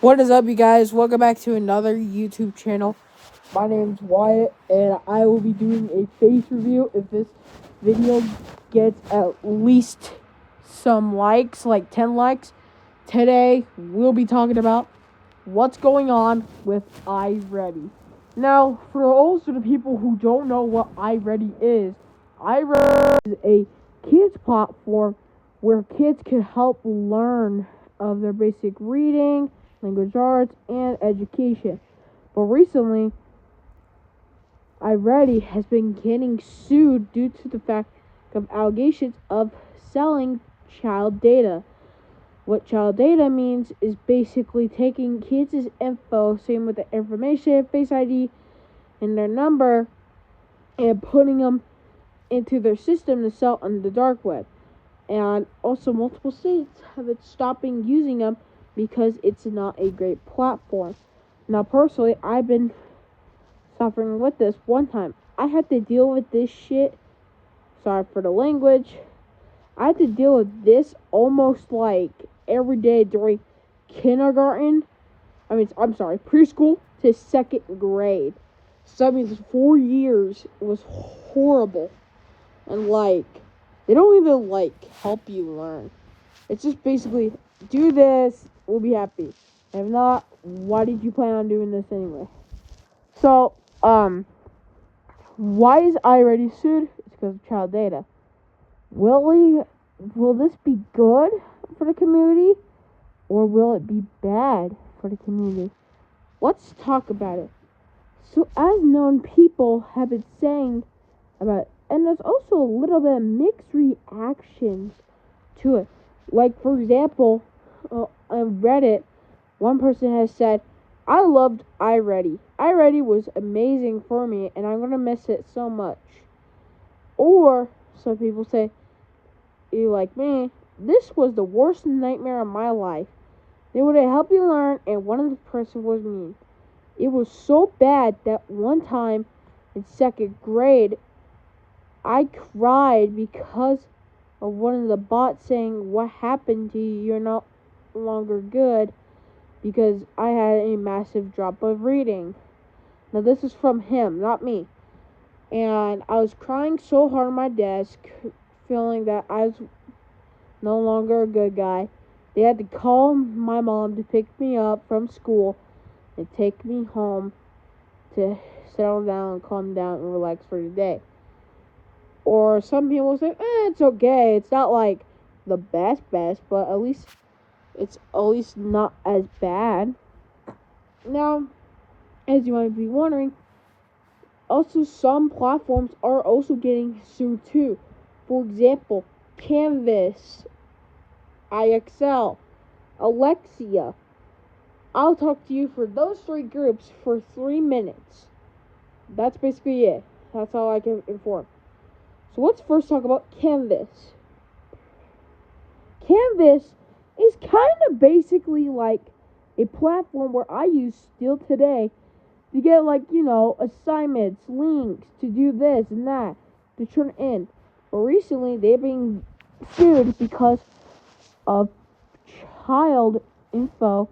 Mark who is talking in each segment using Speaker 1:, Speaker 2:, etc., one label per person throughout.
Speaker 1: What is up, you guys? Welcome back to another YouTube channel. My name's Wyatt, and I will be doing a face review if this video gets at least some likes, like 10 likes. Today, we'll be talking about what's going on with iReady. Now, for those of the people who don't know what iReady is a kids platform where kids can help learn of their basic reading, language arts, and education. But recently, iReady has been getting sued due to the fact of allegations of selling child data. What child data means is basically taking kids' info, same with the information, Face ID, and their number, and putting them into their system to sell on the dark web. And also multiple states have been stopping using them because it's not a great platform. Now, personally, I've been suffering with this. One time, I had to deal with this shit. Sorry for the language. I had to deal with this almost like every day during kindergarten. Preschool to second grade. So that means 4 years was horrible. And they don't even help you learn. It's just basically, do this, we'll be happy. If not, why did you plan on doing this anyway? So, why is iReady sued? It's because of child data. Will this be good for the community, or will it be bad for the community? Let's talk about it. So, as known, people have been saying about it, and there's also a little bit of mixed reactions to it. Like, for example, on Reddit, one person has said, I loved iReady. iReady was amazing for me, and I'm going to miss it so much. Or, some people say, you like me, this was the worst nightmare of my life. They would have helped you learn, and one of the person was mean. It was so bad that one time in second grade, I cried because of one of the bots saying, what happened to you? You're no longer good, because I had a massive drop of reading. Now, this is from him, not me. And I was crying so hard on my desk, feeling that I was no longer a good guy. They had to call my mom to pick me up from school and take me home to settle down and calm down and relax for the day. Or some people say, it's okay. It's not like the best, but at least it's not as bad. Now, as you might be wondering, also some platforms are also getting sued too. For example, Canvas, IXL, Alexia. I'll talk to you for those 3 groups for 3 minutes. That's basically it. That's all I can inform. So let's first talk about Canvas. Canvas is kind of basically like a platform where I use still today to get assignments, links, to do this and that, to turn in. But recently they've been sued because of child info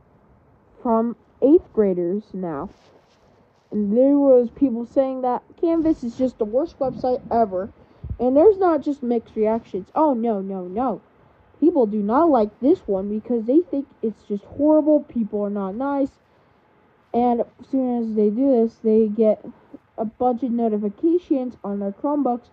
Speaker 1: from 8th graders now. And there was people saying that Canvas is just the worst website ever. And there's not just mixed reactions. Oh, no. People do not like this one because they think it's just horrible. People are not nice. And as soon as they do this, they get a bunch of notifications on their Chromebooks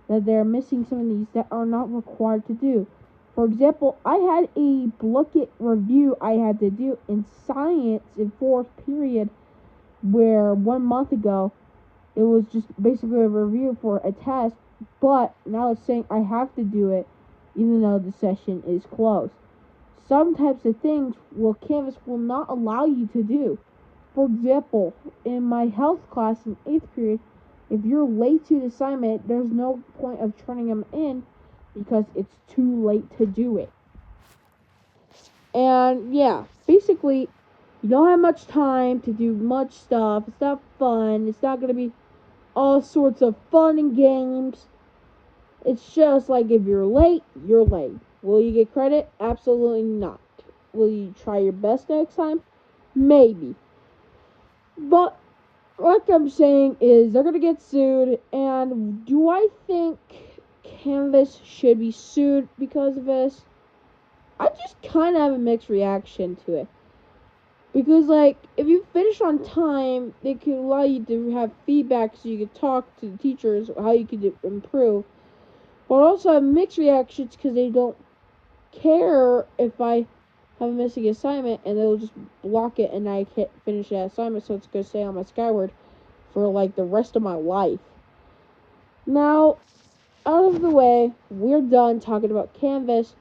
Speaker 1: that they're missing some of these that are not required to do. For example, I had a Blooket review I had to do in science in 4th period, where 1 month ago it was just basically a review for a test, but now it's saying I have to do it even though the session is closed. Some types of things Canvas will not allow you to do. For example, in my health class in 8th period, if you're late to the assignment, there's no point of turning them in because it's too late to do it. And yeah, basically, you don't have much time to do much stuff. It's not fun. It's not going to be all sorts of fun and games. It's just like if you're late, you're late. Will you get credit? Absolutely not. Will you try your best next time? Maybe. But like I'm saying is they're gonna get sued, and do I think Canvas should be sued because of this? I just kind of have a mixed reaction to it. Because, like, if you finish on time, they can allow you to have feedback so you can talk to the teachers how you could improve. But also have mixed reactions because they don't care if I have a missing assignment, and they'll just block it and I can't finish that assignment, so it's going to stay on my Skyward for, like, the rest of my life. Now, out of the way, we're done talking about Canvas.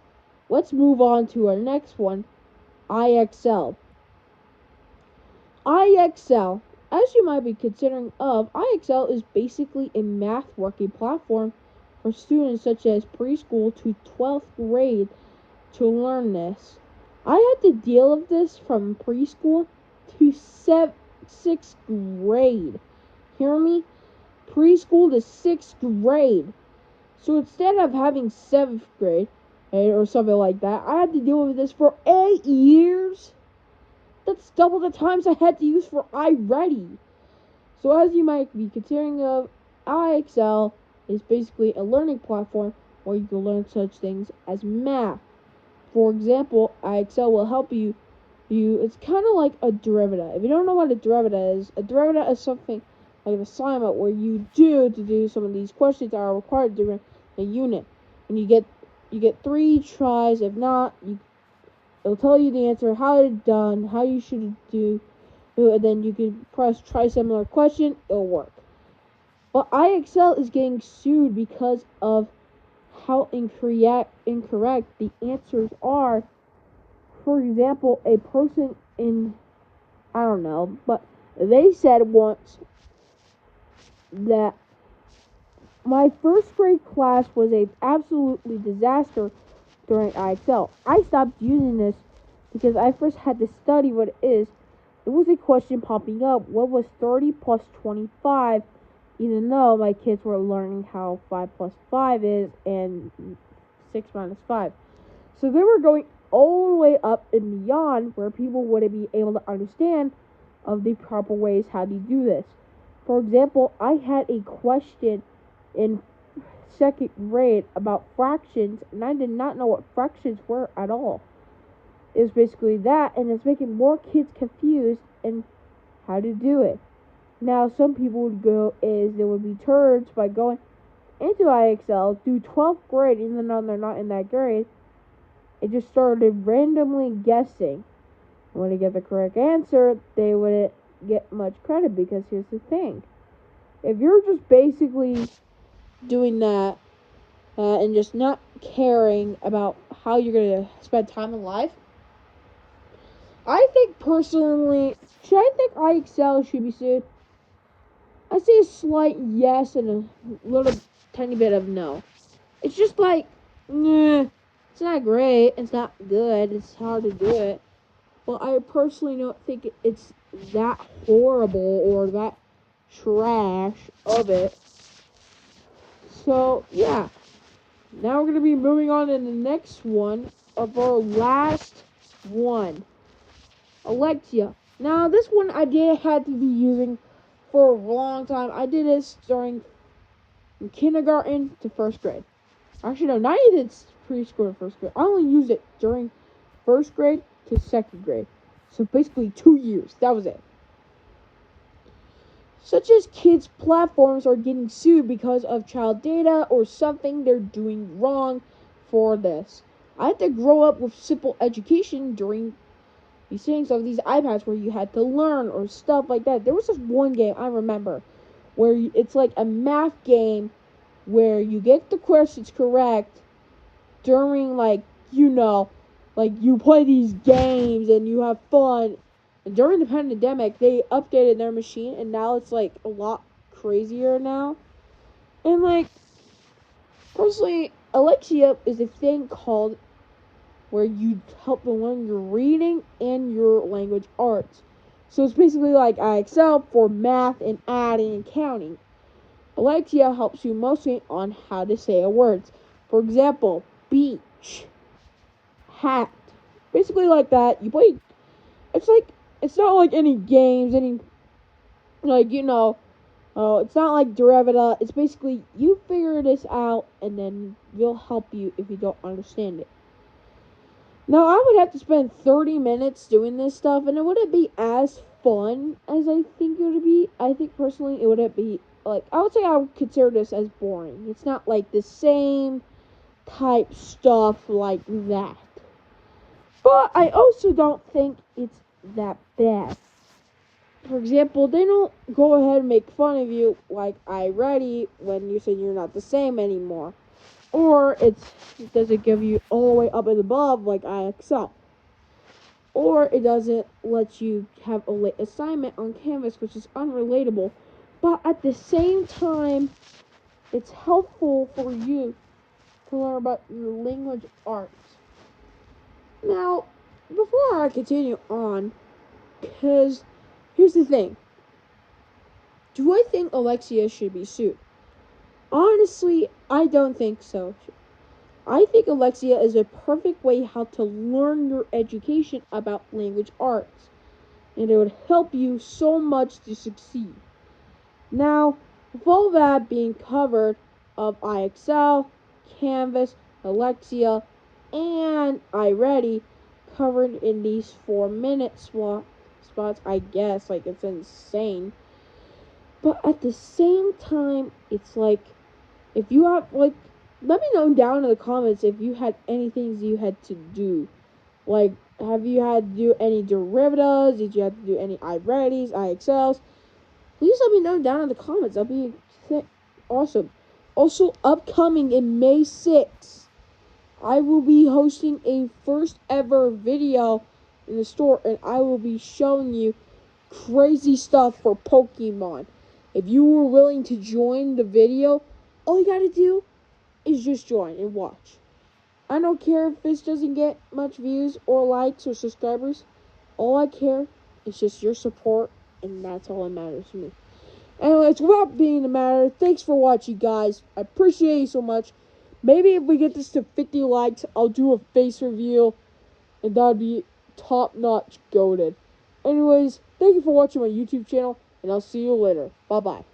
Speaker 1: Let's move on to our next one, IXL. IXL, as you might be considering of, IXL is basically a math working platform for students such as preschool to 12th grade to learn this. I had to deal with this from preschool to 6th grade. Hear me? Preschool to 6th grade. So instead of having 7th grade, or something like that, I had to deal with this for 8 years. That's double the times I had to use for iReady. So as you might be considering of, IXL is basically a learning platform where you can learn such things as math. For example, IXL will help you. It's kind of like a derivative. If you don't know what a derivative is something like an assignment where you do to do some of these questions that are required during a unit, and you get 3 tries. If not, it'll tell you the answer, how it's done, how you should do, and then you can press try similar question. It'll work. But IXL is getting sued because of how incorrect the answers are. For example, a person I don't know, but they said once that my 1st grade class was a absolutely disaster during IXL. I stopped using this because I first had to study what it is. There was a question popping up, what was 30 plus 25, even though my kids were learning how 5 plus 5 is and 6 minus 5. So they were going all the way up and beyond where people wouldn't be able to understand of the proper ways how to do this. For example, I had a question in 2nd grade about fractions, and I did not know what fractions were at all. It was basically that, and it's making more kids confused in how to do it. Now, some people would go is they would be turds by going into IXL, do 12th grade, even though they're not in that grade. It just started randomly guessing. When they get the correct answer, they wouldn't get much credit, because here's the thing. If you're just basically doing that and just not caring about how you're going to spend time in life, I think personally, should I think IXL should be sued? I say a slight yes and a little tiny bit of no. It's just like, it's not great, it's not good, it's hard to do it. But I personally don't think it's that horrible or that trash of it. So, yeah. Now we're going to be moving on to the next one of our last one. Alexia. Now, this one I had to be using for a long time. I did this during kindergarten to 1st grade. Actually, no, not even preschool to 1st grade. I only used it during 1st grade to 2nd grade. So basically 2 years. That was it. Such as kids' platforms are getting sued because of child data or something they're doing wrong for this. I had to grow up with simple education during these things of these iPads where you had to learn or stuff like that. There was this one game I remember where it's like a math game where you get the questions correct during, like, you play these games and you have fun. And during the pandemic, they updated their machine, and now it's, like, a lot crazier now. And, like, personally, Alexia is a thing called where you help them learn your reading and your language arts. So it's basically like IXL for math and adding and counting. Alexia helps you mostly on how to say a word. For example, beach, hat. Basically like that. It's it's not like any games, any, like, it's not like Derivada. It's basically you figure this out, and then we'll help you if you don't understand it. Now, I would have to spend 30 minutes doing this stuff, and it wouldn't be as fun as I think it would be. I think personally it wouldn't be, like, I would say I would consider this as boring. It's not like the same type stuff like that. But I also don't think it's that bad. For example, they don't go ahead and make fun of you like iReady when you said you're not the same anymore. Or it doesn't give you all the way up and above like IXL. Or it doesn't let you have a late assignment on Canvas, which is unrelatable. But at the same time, it's helpful for you to learn about your language arts. Now, before I continue on, because here's the thing. Do I think Alexia should be sued? Honestly, I don't think so. I think Alexia is a perfect way how to learn your education about language arts, and it would help you so much to succeed. Now, with all that being covered of IXL, Canvas, Alexia, and iReady covered in these 4-minute spots, I guess, like, it's insane. But at the same time, it's like, if you have, like, let me know down in the comments if you had any things you had to do. Like, have you had to do any derivatives? Did you have to do any iReadies, IXLs? Please let me know down in the comments. That'll be awesome. Also, upcoming in May 6th, I will be hosting a first ever video in the store, and I will be showing you crazy stuff for Pokemon. If you were willing to join the video, all you gotta do is just join and watch. I don't care if this doesn't get much views or likes or subscribers. All I care is just your support, and that's all that matters to me. Anyways, without being the matter, thanks for watching, guys. I appreciate you so much. Maybe if we get this to 50 likes, I'll do a face reveal, and that'd be top-notch goated. Anyways, thank you for watching my YouTube channel, and I'll see you later. Bye-bye.